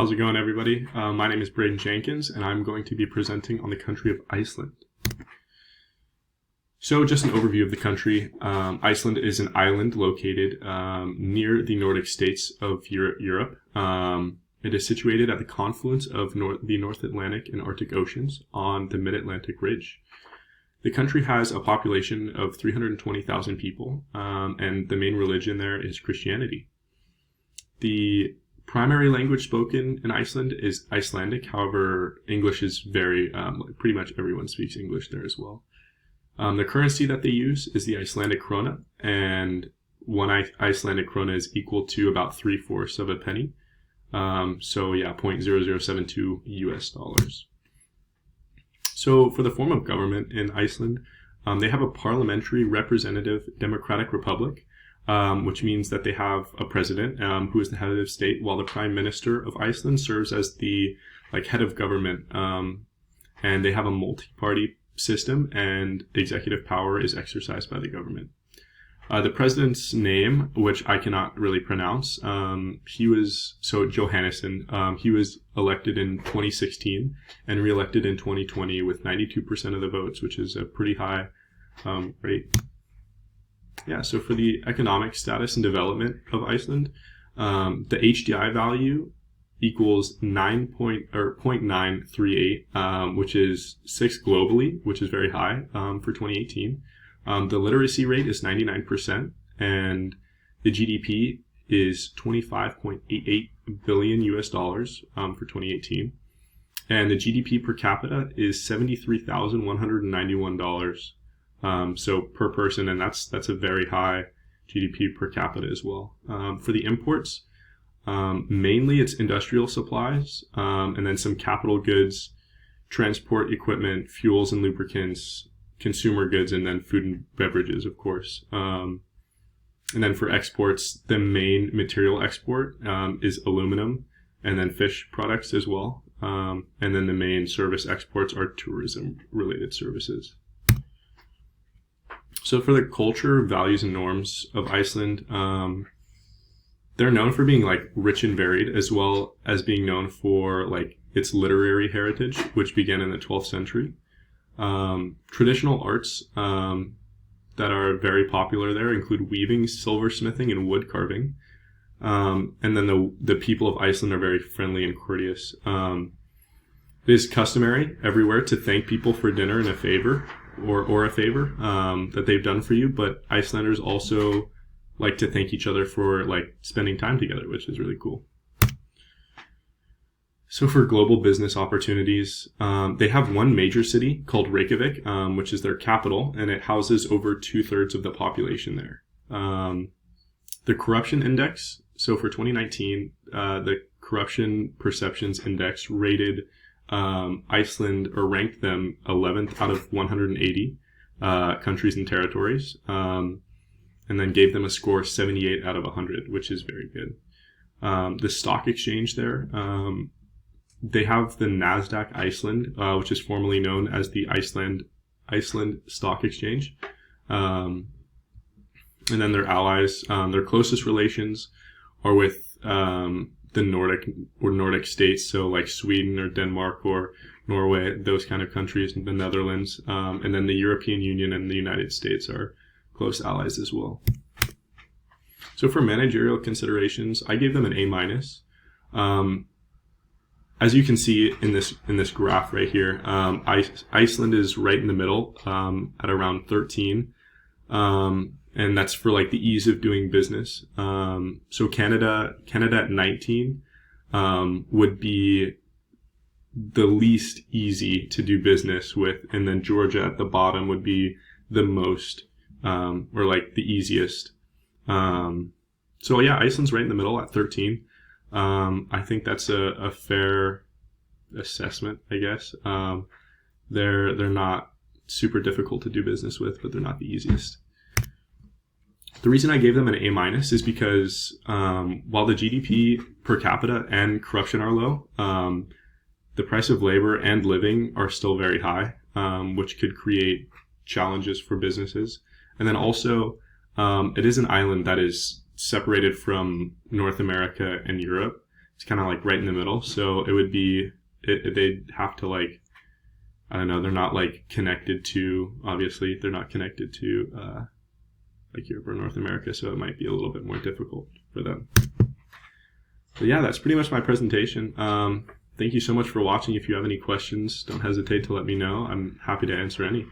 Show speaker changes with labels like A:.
A: How's it going, everybody? My name is Braden Jenkins, and I'm going to be presenting on the country of Iceland. So just an overview of the country. Iceland is an island located near the Nordic states of Europe. It is situated at the confluence of the North Atlantic and Arctic Oceans on the Mid-Atlantic Ridge. The country has a population of 320,000 people, and the main religion there is Christianity. The primary language spoken in Iceland is Icelandic. However, English is pretty much everyone speaks English there as well. The currency that they use is the Icelandic krona, and one Icelandic krona is equal to about 3/4 of a penny. So yeah, 0.0072 US dollars. So for the form of government in Iceland, they have a parliamentary representative democratic republic, which means that they have a president who is the head of state, while the prime minister of Iceland serves as the head of government. And they have a multi-party system, and executive power is exercised by the government. The president's name, which I cannot really pronounce, Johannesson. He was elected in 2016 and re-elected in 2020 with 92% of the votes, which is a pretty high rate. Yeah, so for the economic status and development of Iceland, the HDI value equals 0.938, which is 6 globally, which is very high for 2018. The literacy rate is 99%, and the GDP is 25.88 billion US dollars for 2018. And the GDP per capita is $73,191. So per person, and that's a very high GDP per capita as well. For the imports, mainly it's industrial supplies, and then some capital goods, transport equipment, fuels and lubricants, consumer goods, and then food and beverages, of course. And then for exports, the main material export is aluminum, and then fish products as well. And then the main service exports are tourism-related services. So for the culture, values, and norms of Iceland, they're known for being rich and varied, as well as being known for its literary heritage, which began in the 12th century. Traditional arts that are very popular there include weaving, silversmithing, and wood carving. And then the people of Iceland are very friendly and courteous. It is customary everywhere to thank people for dinner and a favor, or a favor that they've done for you, but Icelanders also like to thank each other for spending time together, which is really cool. So for global business opportunities, they have one major city called Reykjavik, which is their capital, and it houses over 2/3 of the population there. The corruption index, so for 2019, the corruption perceptions index rated Iceland, or ranked them 11th out of 180 countries and territories, and then gave them a score 78 out of 100, which is very good. The stock exchange there, they have the Nasdaq Iceland, which is formerly known as the Iceland Stock Exchange. And then their allies, their closest relations are with the Nordic states, so Sweden or Denmark or Norway, those kind of countries, the Netherlands, and then the European Union and the United States are close allies as well. So for managerial considerations, I gave them an A-. As you can see in this graph right here, Iceland is right in the middle at around 13, and that's for the ease of doing business. So Canada at 19 would be the least easy to do business with, and then Georgia at the bottom would be the most or the easiest. So yeah, Iceland's right in the middle at 13. I think that's a fair assessment, I guess. They're not super difficult to do business with, but they're not the easiest. The reason I gave them an A- is because while the GDP per capita and corruption are low, the price of labor and living are still very high, which could create challenges for businesses. And then also, it is an island that is separated from North America and Europe. it's kind of like right in the middle. So it would be, they'd have to like, I don't know, they're not like connected to, obviously they're not connected to like Europe or North America, so it might be a little bit more difficult for them. So yeah, that's pretty much my presentation. Thank you so much for watching. If you have any questions, don't hesitate to let me know. I'm happy to answer any.